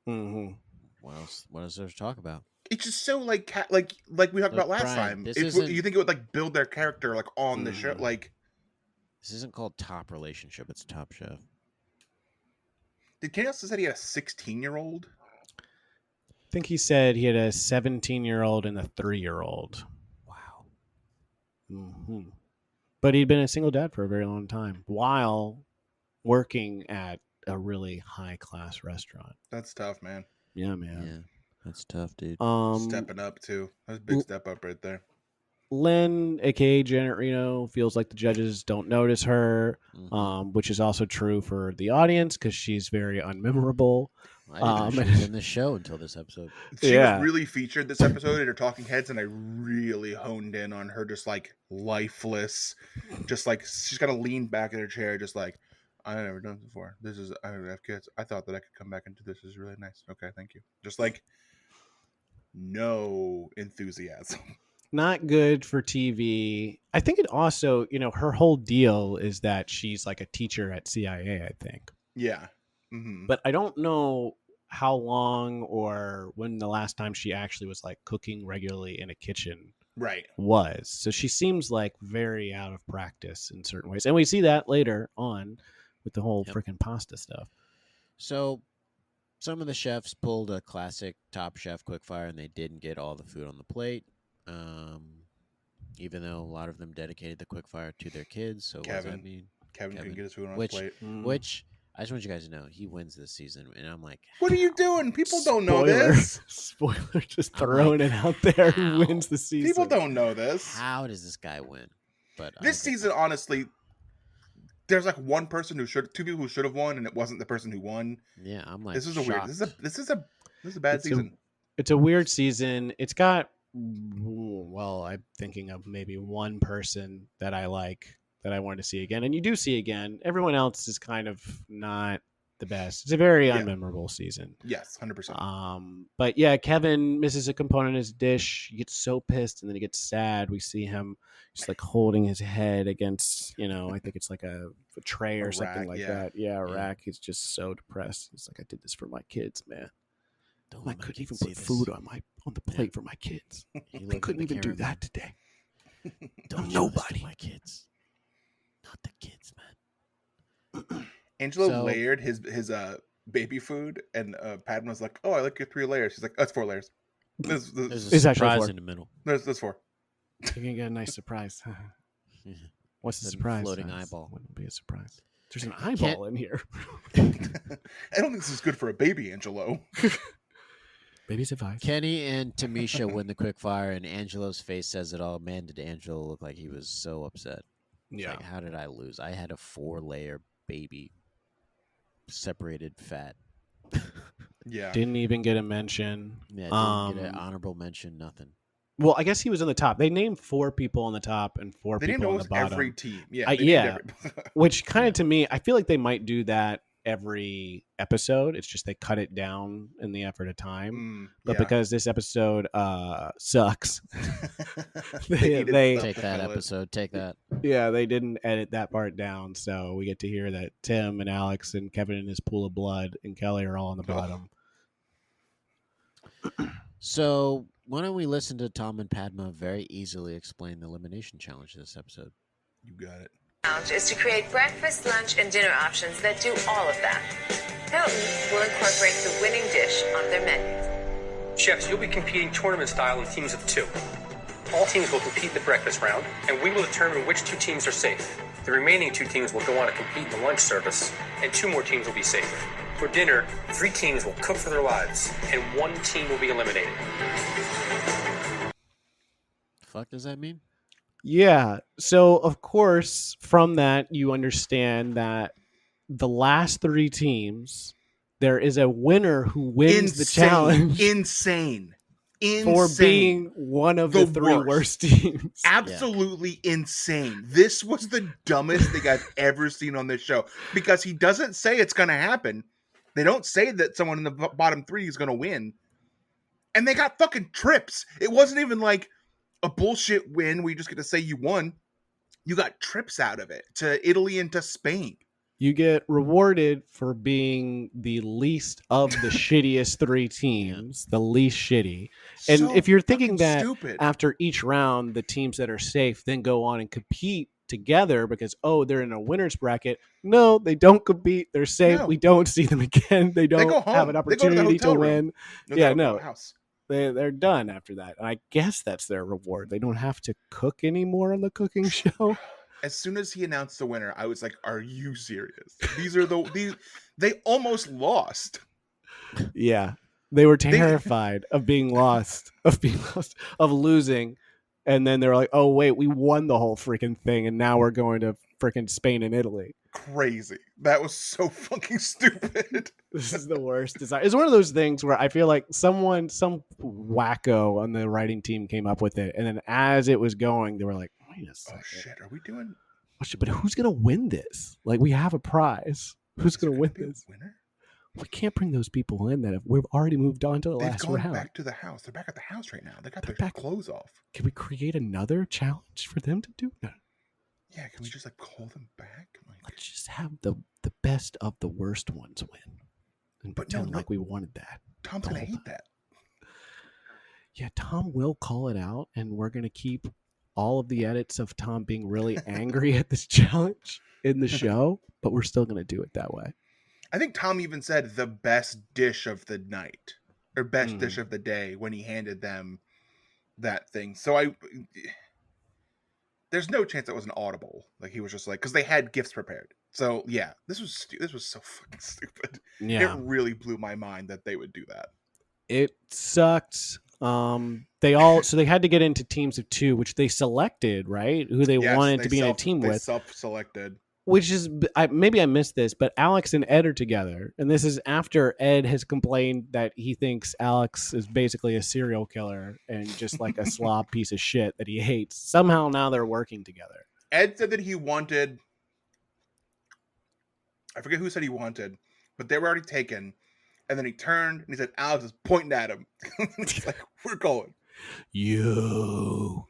Mm-hmm. What else? What is there to talk about? It's just so like we talked Look, about last Brian, time. this If isn't- you think it would like build their character like on the show, Mhm. like This isn't called Top Relationship. It's Top Chef. did Kenny also said he had a 16-year-old? I think he said he had a 17-year-old and a 3-year-old. Wow. Mm-hmm. But he'd been a single dad for a very long time while working at a really high-class restaurant. That's tough, man. Yeah, man. Yeah, that's tough, dude. Stepping up too. That's a big l- step up right there. Lynn, aka Janet Reno, feels like the judges don't notice her, Mhm. which is also true for the audience because she's very unmemorable. I didn't know she was in this show until this episode. She Yeah. was really featured this episode in her talking heads, and I really honed in on her just like lifeless, just like she's kind of leaned back in her chair, just like I've never done this before. This is I don't have kids. I thought that I could come back into this. This is really nice. Okay, thank you. Just like no enthusiasm. Not good for TV. I think it also, her whole deal is that she's like a teacher at CIA, I think. Yeah. Mm-hmm. But I don't know how long or when the last time she actually was like cooking regularly in a kitchen Right. was. So she seems like very out of practice in certain ways. And we see that later on with the whole Yep. freaking pasta stuff. So, some of the chefs pulled a classic Top Chef quickfire, and they didn't get all the food on the plate. Even though a lot of them dedicated the quickfire to their kids. So, what does that Kevin. mean? Kevin couldn't Kevin. get his food on Which- his plate. Which I just want you guys to know he wins this season, and I'm like, What are you doing? People don't know Spoiler. this. Spoiler, just I'm throwing like, it out there. how? Who wins the season? People don't know this. how does this guy win? But This season, honestly, there's like one person two people who should have won, and it wasn't the person who won. yeah, I'm like, This is a weird. This is a bad It's a- season. It's a weird season. It's got, well, I'm thinking of maybe one person that I like that I want to see again. And you do see again. Everyone else is kind of not the best. It's a very Yeah. unmemorable season. Yes, 100%. But yeah, Kevin misses a component in his dish. He gets so pissed and then he gets sad. We see him just like holding his head against, I think it's like a tray or A something rack, like yeah. that. Yeah, a Yeah. rack. He's just so depressed. He's like, I did this for my kids, man. Don't I let my couldn't kids even see put this. food on the plate for my kids. He I looked at couldn't the even do camera, that today. Don't I'm show this to nobody. my kids, not the kids, man. Angelo So- layered his baby food, and Padma was like, "Oh, I like your 3 layers." She's like, "That's 4 layers." There's It's a actually surprise four. in the middle. There's 4. You're gonna get a nice surprise. Yeah. What's the It's a surprise? floating It eyeball. wouldn't be a surprise. There's an Can't- eyeball in here. I don't think this is good for a baby, Angelo. Baby's advice. Kenny and Tamisha win the quickfire, and Angelo's face says it all. Man, did Angelo look like he was so upset. It's Yeah. like, how did I lose? I had a 4-layer baby, separated fat. Yeah. Didn't even get a mention. Yeah, didn't get an honorable mention. Nothing. Well, I guess he was on the top. They named 4 people on the top and 4 They named people on the almost bottom. every team. Yeah. They yeah. named every... Which kind of to me, I feel like they might do that every episode. It's just they cut it down in the effort of time. But because this episode sucks, they take that episode. Take that. Yeah, they didn't edit that part down, so we get to hear that Tim and Alex and Kevin and his pool of blood and Kelly are all on the bottom. So why don't we listen to Tom and Padma very easily explain the elimination challenge this episode? You got it. Challenge is to create breakfast, lunch, and dinner options that do all of that. Hilton will incorporate the winning dish on their menu. Chefs, you'll be competing tournament style in teams of 2. All teams will compete the breakfast round, and we will determine which 2 teams are safe. The remaining 2 teams will go on to compete in the lunch service, and 2 more teams will be safe. For dinner, 3 teams will cook for their lives, and 1 team will be eliminated. The fuck does that mean? Yeah. So, of course, from that, you understand that the last 3 teams, there is a winner who wins the challenge. Insane. For being one of the 3 worst teams. Absolutely insane. This was the dumbest thing I've ever seen on this show, because he doesn't say it's going to happen. They don't say that someone in the bottom 3 is going to win. And they got fucking trips. It wasn't even like a bullshit win where you just get to say you won. You got trips out of it to Italy and to Spain. You get rewarded for being the least of the shittiest 3 teams, the least shitty. And So if you're thinking fucking that stupid. after each round, the teams that are safe then go on and compete together because, oh, they're in a winner's bracket. No, they don't compete. They're safe. No. We don't see them again. They don't go have an home. They go to the opportunity to hotel room. win. No, Yeah, they don't go no. to the house. They're done after that. And I guess that's their reward. They don't have to cook anymore on the cooking show. As soon as he announced the winner, I was like, "Are you serious? These they almost lost." Yeah. They were terrified of lost, of losing. And then they're like, oh, wait, we won the whole freaking thing. And now we're going to freaking Spain and Italy. Crazy. That was so fucking stupid. This is the worst design. It's one of those things where I feel like some wacko on the writing team came up with it. And then as it was going, they were like, wait a second. Oh shit, are we doing? Oh, shit, but who's going to win this? Like, we have a prize. Who's going to win this? Winner? We can't bring those people in that we've already moved on to the They've last gone round. back to the house. They're back at the house right now. They got They're their back. clothes off. Can we create another challenge for them to do? No. Yeah, can we just like call them back? Like, Let's just have the best of the worst ones win. And But no, pretend no. like we wanted that. Tom's the gonna whole hate that. Yeah, Tom will call it out, and we're going to keep all of the edits of Tom being really angry at this challenge in the show, but we're still going to do it that way. I think Tom even said the best dish of the night or best dish of the day when he handed them that thing. So there's no chance it was an audible. Like he was just like, because they had gifts prepared. So yeah, this was so fucking stupid. Yeah. It really blew my mind that they would do that. It sucked. They had to get into teams of 2, which they selected, right? Who they Yes, wanted to be in a team they with. self-selected. Which is, maybe I missed this, but Alex and Ed are together. And this is after Ed has complained that he thinks Alex is basically a serial killer and just like a slob piece of shit that he hates. Somehow now they're working together. Ed said that he wanted, I forget who said he wanted, but they were already taken. And then he turned and he said, Alex is pointing at him. He's like, we're going. You.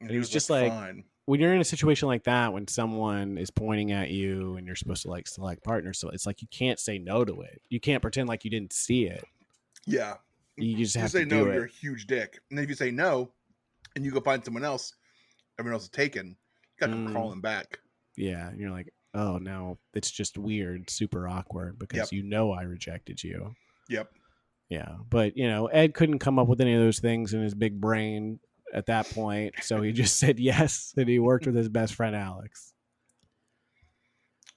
And he was just like, fine. When you're in a situation like that, when someone is pointing at you and you're supposed to like select partners, so it's like you can't say no to it. You can't pretend like you didn't see it. Yeah. You just have say to no, do you're it. a huge dick. And then if you say no and you go find someone else, everyone else is taken, you got to come crawling back. Yeah. And you're like, oh, now it's just weird, super awkward because you know I rejected you. Yep. Yeah. But, Ed couldn't come up with any of those things in his big brain at that point. So he just said yes. And he worked with his best friend, Alex.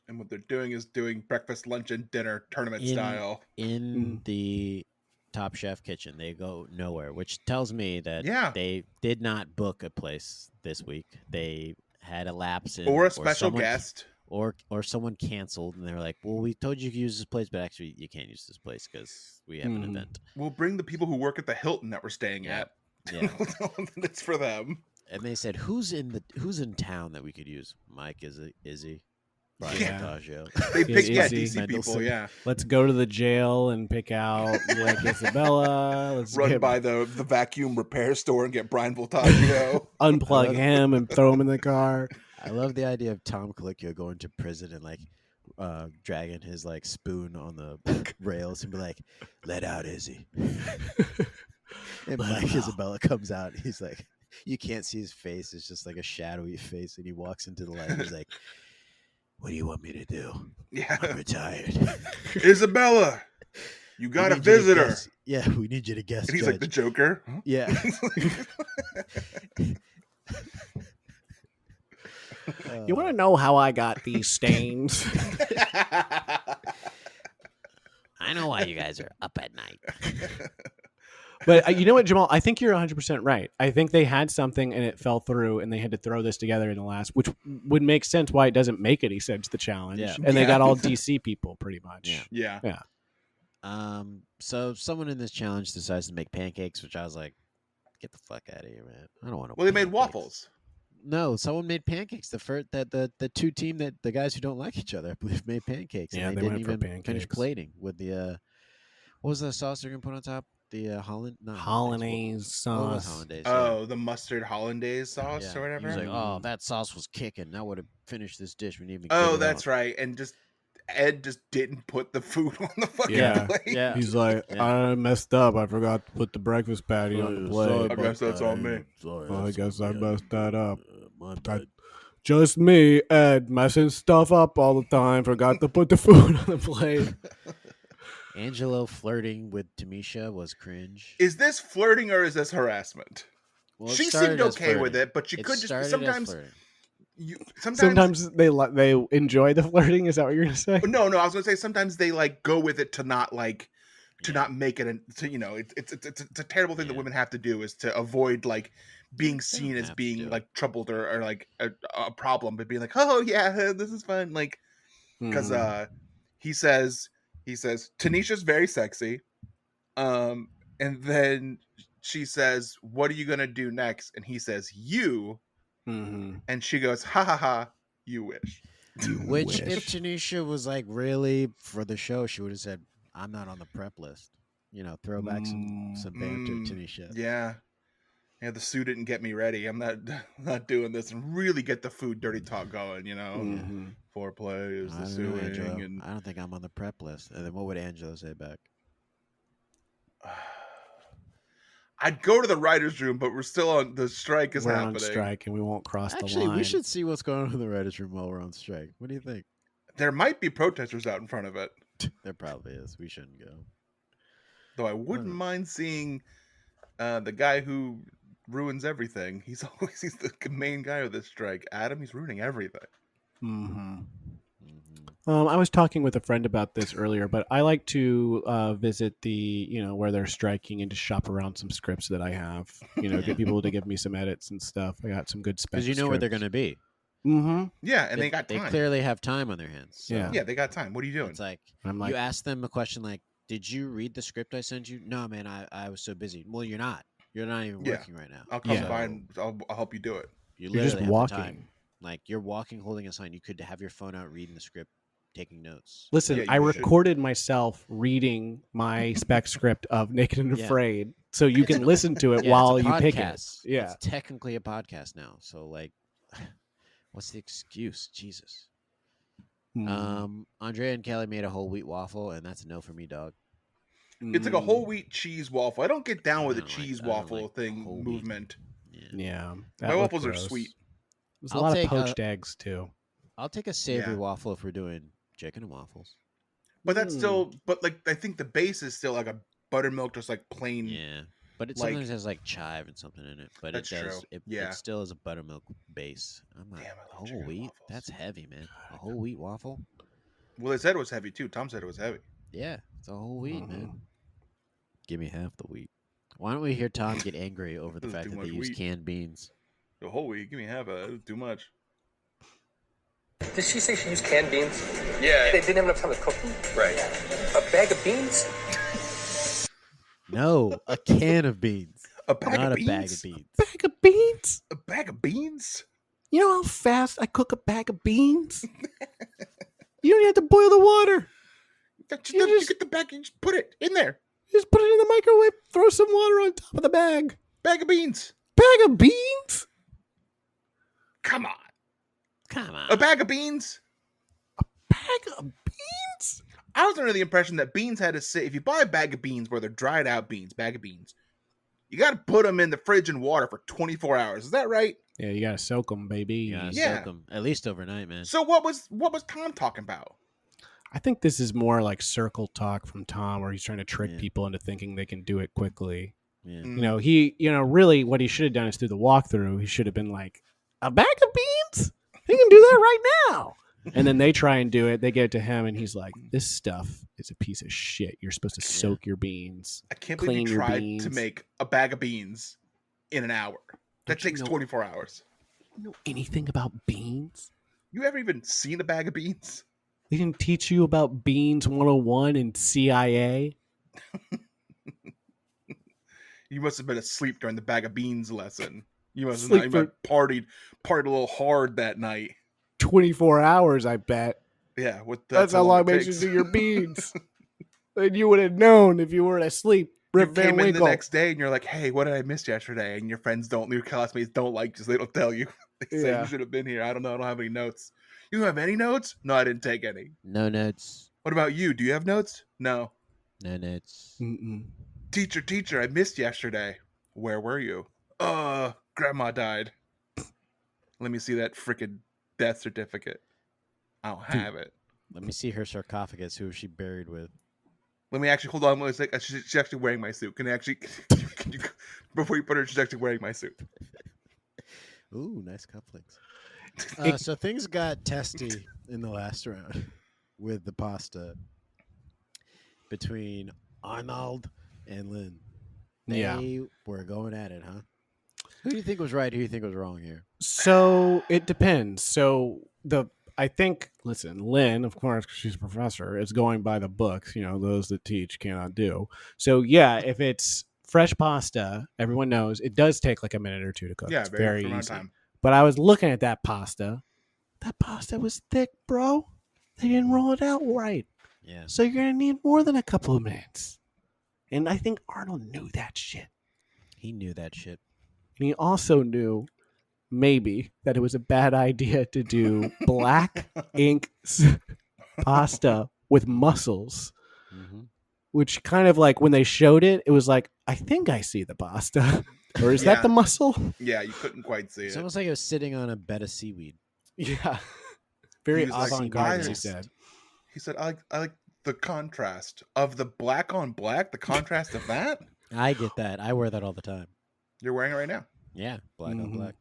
And what they're doing is doing breakfast, lunch, and dinner tournament style. In the Top Chef kitchen. They go nowhere, which tells me that they did not book a place this week. They had a lapse in, or a special guest. or someone canceled and they were like, "Well, we told you could use this place, but actually you can't use this place because we have an Mhm. event." We'll bring the people who work at the Hilton that we're staying Yeah. at. Yeah. It's for them. And they said, "Who's in town that we could use?" Mike, Izzy, Brian Yeah. Fantasia. They Yeah, pick Izzy. DC people, Mendelsohn. yeah. Let's go to the jail and pick out like Isabella. Let's Run get, by the vacuum repair store and get Brian Voltaggio. unplug him and throw him in the car. I love the idea of Tom Colicchio going to prison and like dragging his like spoon on the rails and be like, "Let out Izzy." And Let Mike him out. Isabella comes out. And he's like, you can't see his face. It's just like a shadowy face. And he walks into the light. And he's like, "What do you want me to do? Yeah. I'm retired." Isabella, you got a We need you to visitor. guess- Yeah, we need you to guess. And he's like the Joker. Huh? Yeah. You want to know how I got these stains? I know why you guys are up at night. But you know what, Jamal? I think you're 100% right. I think they had something and it fell through, and they had to throw this together in the last, which would make sense why it doesn't make any sense, the challenge. Yeah. And they Yeah. got all DC people pretty much. Yeah. Yeah. So someone in this challenge decides to make pancakes, which I was like, "Get the fuck out of here, man! I don't want to." Well, they made waffles. No, someone made pancakes. The two team that the guys who don't like each other, I believe, made pancakes. Yeah, and they they didn't went for even finish pancakes. plating with the what was the sauce they're gonna put on top? The Hollandaise sauce. Hollandaise. Oh, the mustard hollandaise sauce yeah. or whatever. He was like, "Oh, that sauce was kicking. That would have finished this dish. We didn't even." Oh, get it that's out." right. And just Ed just didn't put the food on the fucking Yeah. plate. Yeah. He's like, Yeah. I messed up. I forgot to put the breakfast patty on the plate. I guess that's on me. I guess I messed that up. My That- bad. Just me, Ed, messing stuff up all the time. Forgot to put the food on the plate. Angelo flirting with Tamisha was cringe. Is this flirting or is this harassment? Well, it She started seemed as okay with flirting. it, but she It could just started as sometimes flirting. Sometimes they enjoy the flirting. Is that what you're gonna say? No, I was gonna say sometimes they like go with it to not like to not make it to it's a terrible thing that Yeah. women have to do is to avoid like being don't seen as have to do being it. like troubled or like a problem, but being like, oh yeah, this is fun, like because Mhm. he says Tanisha's very sexy, and then she says, what are you gonna do next? And he says, you, Mhm. and she goes, ha ha ha, you wish. Which, Wish. if Tanisha was like really for the show, she would have said, "I'm not on the prep list." Throw back some banter, Tanisha. Yeah. Yeah, the Sue didn't get me ready. I'm not doing this, and really get the food dirty talk going, Mhm. Foreplay is I the don't know, suing Angelo. and I don't think I'm on the prep list. And then what would Angelo say back? I'd go to the writer's room, but we're still on the strike is We're happening. on strike and we won't cross Actually, the line. we should see what's going on in the writers' room while we're on strike. What do you think? There might be protesters out in front of it. There probably is. We shouldn't go. Though I wouldn't mind seeing the guy who ruins everything. He's the main guy of this strike. Adam, he's ruining everything. Mm-hmm. Mhm. I was talking with a friend about this earlier, but I like to visit where they're striking and just shop around some scripts that I have. Get people to give me some edits and stuff. I got some good spec. Because you know where they're going to be. Mm-hmm. Yeah, and they got They time. clearly have time on their hands. So Yeah. Yeah, they got time. What are you doing? It's like, I'm like, you ask them a question like, "Did you read the script I sent you?" "No, man, I was so busy." "Well, you're not. You're not even Yeah. working right now. I'll come Yeah. by and I'll help you do it. You You're just literally have the time. walking. Like, you're walking, holding a sign. You could have your phone out, reading the script, taking notes. Listen, Yeah, I you should. recorded myself reading my spec script of Naked and Yeah. Afraid, so you can listen to it Yeah, while it's a you pick it. podcast. Yeah. It's technically a podcast now. So, like, what's the excuse? Jesus. Andrea and Kelly made a whole wheat waffle, and that's a no for me, dog. It's like a whole wheat cheese waffle. I don't get down with the I don't like- cheese I don't waffle like thing whole wheat. movement. Yeah. Yeah, that My looked waffles are gross. sweet. There's a I'll lot of take a- poached eggs too. I'll take a savory Yeah. waffle if we're doing chicken and waffles. But that's Mm. still like I think the base is still like a buttermilk, just like plain. Yeah. But it Like- sometimes has like chive and something in it. But That's it does. true. It, Yeah. it still is a buttermilk base. I'm like, Damn, I love whole chicken and wheat? waffles. That's heavy, man. A whole wheat waffle? Well, they said it was heavy too. Tom said it was heavy. Yeah, it's a whole wheat, Mhm. man. Give me half the wheat. Why don't we hear Tom get angry over the This is fact too that they much use wheat. canned beans? The whole wheat, give me half of it. It was too much. Did she say she used canned beans? Yeah. They didn't have enough time to cook them? Right. A bag of beans? No, a can of beans, A bag not of a beans? bag of beans. Bag of beans? A bag of beans? You know how fast I cook a bag of beans? You don't even have to boil the water. You get the bag, you just put it in there. You just put it in the microwave, throw some water on top of the bag. Bag of beans. Bag of beans? Come on. Come on. A bag of beans? Bag of beans? I was under the impression that beans had to sit. If you buy a bag of beans where they're dried out beans, bag of beans, you got to put them in the fridge in water for 24 hours. Is that right? Yeah, you gotta soak them, baby. You gotta Yeah. soak 'em, at least overnight, man. So what was Tom talking about? I think this is more like circle talk from Tom, where he's trying to trick Yeah. people into thinking they can do it quickly. Yeah. Really what he should have done is through the walkthrough, he should have been like, a bag of beans? He can do that right now. And then they try and do it. They get it to him, and he's like, this stuff is a piece of shit. You're supposed to soak your beans. I can't believe Clean you your tried beans. to make a bag of beans in an hour. That Don't you takes know- 24 hours. You know anything about beans? You ever even seen a bag of beans? They didn't teach you about Beans 101 in CIA? You must have been asleep during the bag of beans lesson. You must have Sleep not even partied a little hard that night. 24 hours, I bet. Yeah, That's how long it makes you do your beans. And you would have known if you weren't asleep. You Rip Van came in the Winkle. next day and you're like, "Hey, what did I miss yesterday?" And your friends your classmates don't like you, so they don't tell you. They say Yeah. you should have been here. I don't know. I don't have any notes. You don't have any notes? No, I didn't take any. No notes. What about you? Do you have notes? No. No notes. Mm-mm. Teacher, I missed yesterday. Where were you? Grandma died. Let me see that frickin' death certificate. I don't have it. Let me see her sarcophagus. Who was she buried with? Let me actually hold on. She's actually wearing my suit. Can you, before you put her, she's actually wearing my suit. Ooh, nice cufflinks. So things got testy in the last round with the pasta between Arnold and Lynn. Yeah. They were going at it, huh? Who do you think was right? Who do you think was wrong here? So it depends. So I think, listen, Lynn, of course, 'cause she's a professor, is going by the books. Those that teach cannot do. So yeah, if it's fresh pasta, everyone knows it does take like a minute or two to cook. Yeah, It's very very amount easy. of time. But I was looking at that pasta. That pasta was thick, bro. They didn't roll it out right. Yeah. So you're gonna need more than a couple of minutes. And I think Arnold knew that shit. He knew that shit. And he also knew maybe that it was a bad idea to do black ink pasta with mussels, Mm-hmm. which kind of like when they showed it, it was like, I think I see the pasta. Or is Yeah. that the mussel? Yeah, you couldn't quite see It's it. almost like it was sitting on a bed of seaweed. Yeah. Very He was like, avant-garde, "Why he is- said. He said, I like the contrast of the black on black, the contrast of that. I get that. I wear that all the time. You're wearing it right now. Yeah, black on Mhm. black.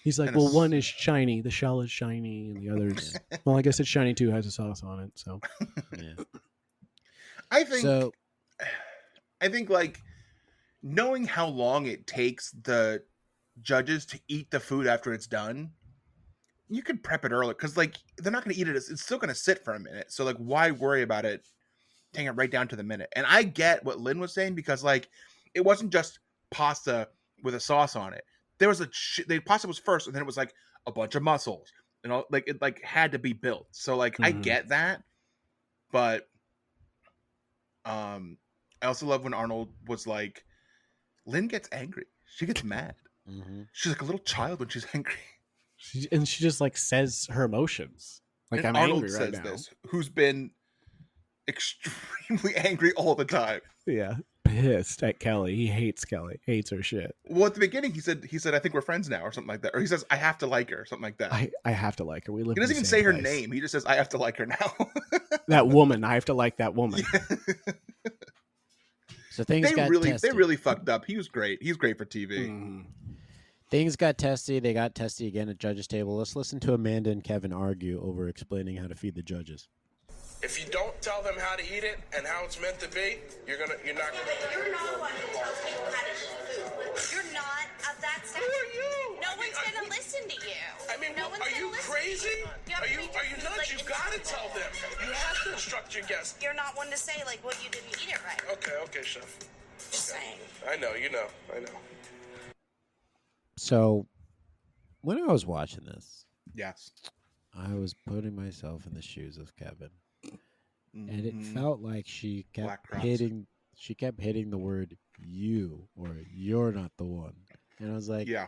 He's like, And well, it's- one is shiny, the shell is shiny, and the other's well, I guess it's shiny too, has a sauce on it. So Yeah. I think So like knowing how long it takes the judges to eat the food after it's done, you could prep it early because like they're not going to eat it. It's still going to sit for a minute. So like, why worry about it? Taking it right down to the minute. And I get what Lynn was saying because like it wasn't just pasta with a sauce on it. There was the pasta was first, and then it was like a bunch of mussels, and all like it like had to be built. So like I Mhm. get that, but I also love when Arnold was like, Lynn gets angry. She gets mad. mhm. She's like a little child when she's angry. she just like says her emotions. Like, And I'm Arnold angry right says now. this, who's been extremely angry all the time. Yeah. Pissed at Kelly. He hates Kelly. Hates her shit. Well, at the beginning, he said, I think we're friends now, or something like that. Or he says, I have to like her, or something like that. I have to like her. We live He in doesn't the even same say her place. name. He just says, I have to like her now. That woman. I have to like that woman. So things got they testy. really fucked up. He was great. He's great for TV. Mhm. Things got testy. They got testy again at judges' table. Let's listen to Amanda and Kevin argue over explaining how to feed the judges. If you don't tell them how to eat it and how it's meant to be, you're not gonna. You're not one who tells people how to eat food. You're not of that stature. Who are you? No one's gonna listen to you. I mean, no one's are gonna you listen crazy? crazy? Yeah, Are you but we do, nuts? like, You it's gotta simple. tell them. You have to instruct your guests. You're not one to say like what you didn't eat it right. Okay, chef. Just saying. I know, I know. So, when I was watching this, Yes. I was putting myself in the shoes of Kevin, and it Mhm. felt like she Black kept crops. hitting. She kept hitting the word "you" or "you're not the one," and I was like, Yeah.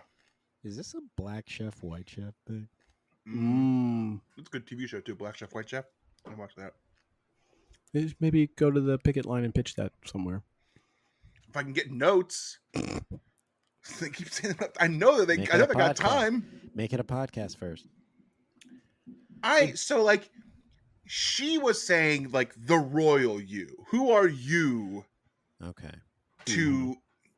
"Is this a black chef, white chef thing?" It's a good TV show too. Black Chef, White Chef. I watch that. Maybe go to the picket line and pitch that somewhere. If I can get notes. They keep saying that. I know that Make I it know a they got podcast. time. Make it a podcast first. So like she was saying like the royal you. Who are you Okay, to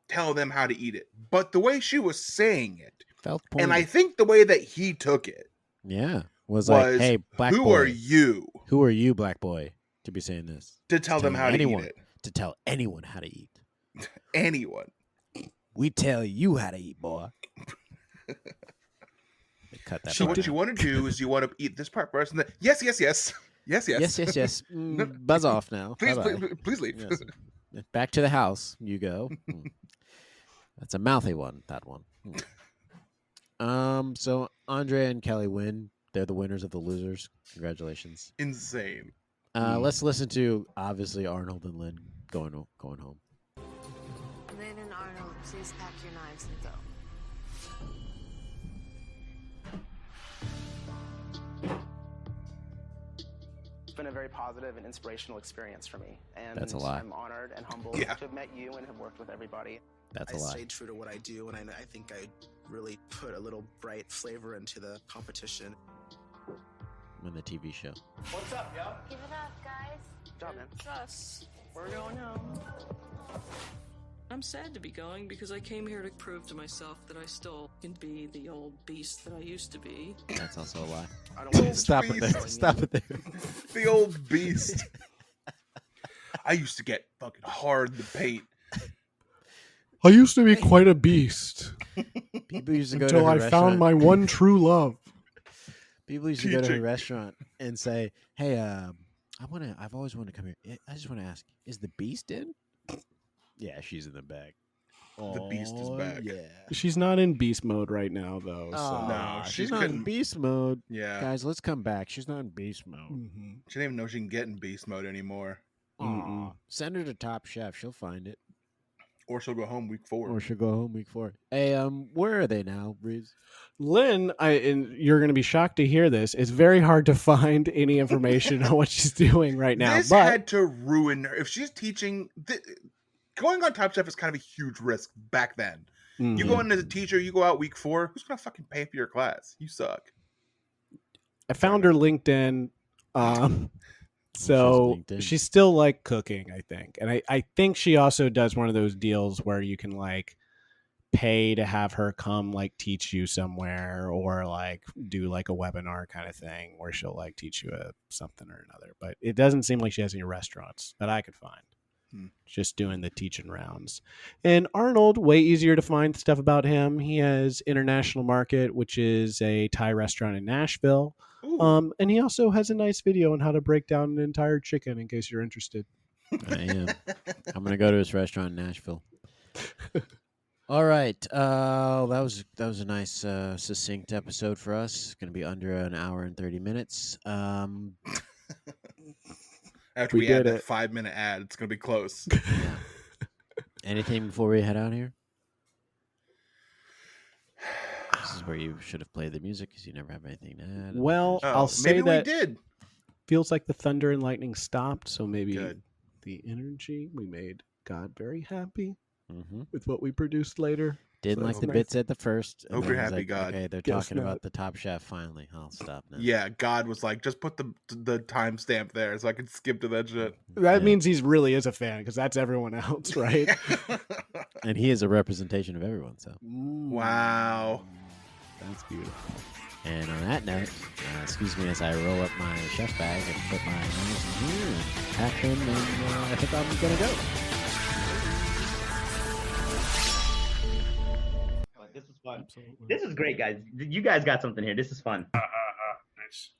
tell them how to eat it? But the way she was saying it, felt and I pointed. think the way that he took it Yeah, was like, was, "Hey, black who boy, are you who are you, black boy, to be saying this? to tell them telling how anyone. to eat To tell anyone how to eat. it? Anyone. We tell you how to eat, boy." They cut that. So part what you out. want to do is you want to eat this part first, and then yes. Yes, yes. No, Buzz off now. Please, Bye-bye. please leave. Yes. Back to the house you go. That's a mouthy one. That one. So Andre and Kelly win. They're the winners of the losers. Congratulations. Insane. Let's listen to obviously Arnold and Lynn going home. Lynn and Arnold, please pack your knives and go. It's been a very positive and inspirational experience for me. And That's a lie. I'm honored and humbled Yeah. to have met you and have worked with everybody. That's I a lie. stayed true to what I do, and I think I really put a little bright flavor into the competition. In the TV show. What's up, yo? Give it up, guys. Good job, man. It's us. We're going home. I'm sad to be going because I came here to prove to myself that I still can be the old beast that I used to be. That's also a lie. I don't want to Stop it there. Stop it there. The old beast. I used to get fucking hard in the paint. I used to be quite a beast People used to go to until her I restaurant. found my one true love. People used to go to her Teaching. restaurant and say, "Hey, I've always wanted to come here. I just want to ask, is the beast in?" Yeah, she's in the bag. The beast is Oh, back. Yeah. She's not in beast mode right now, though. So. Aw, No, she's she's not in couldn't- beast mode. Yeah. Guys, let's come back. She's not in beast mode. Mhm. She didn't even know she can get in beast mode anymore. Aw, send her to Top Chef. She'll find it. Or she'll go home week 4. Or she'll go home week 4. Hey, where are they now, Reeves? Lynn, and you're going to be shocked to hear this. It's very hard to find any information on what she's doing right now. This but had to ruin her. If she's teaching, going on Top Chef is kind of a huge risk back then. You Mhm. go in as a teacher, you go out week 4. Who's gonna fucking pay for your class? You suck. I found her LinkedIn. So LinkedIn. she's still like cooking, I think. And I think she also does one of those deals where you can like pay to have her come like teach you somewhere or like do like a webinar kind of thing where she'll like teach you something or another. But it doesn't seem like she has any restaurants that I could find. Just doing the teaching rounds. And Arnold, way easier to find stuff about him. He has International Market, which is a Thai restaurant in Nashville. And he also has a nice video on how to break down an entire chicken in case you're interested. I am. I'm gonna go to his restaurant in Nashville. All right. That was a nice succinct episode for us. Going to be under an hour and 30 minutes. After We we add did that it. 5-minute ad, it's gonna be close. Yeah. Anything before we head out here? This is where you should have played the music because you never have anything to add. Well, Oh, I'll say maybe that we did. feels like the thunder and lightning stopped. So maybe Good. the energy we made God very happy Mm-hmm. with what we produced later. Didn't So like that's the nice. bits at the first. and Hope then you're was happy, like, God. Okay, they're Guess talking not. about the Top Chef finally. I'll stop now. Yeah, God was like, just put the timestamp there so I can skip to that shit. That Yeah. means he's really is a fan because that's everyone else, right? And he is a representation of everyone. So, Wow. That's beautiful. and on that note, excuse me as I roll up my chef bag and put my knives in here and pack them, and I think I'm gonna go. This is fun. This is great, guys. You guys got something here. This is fun. choice.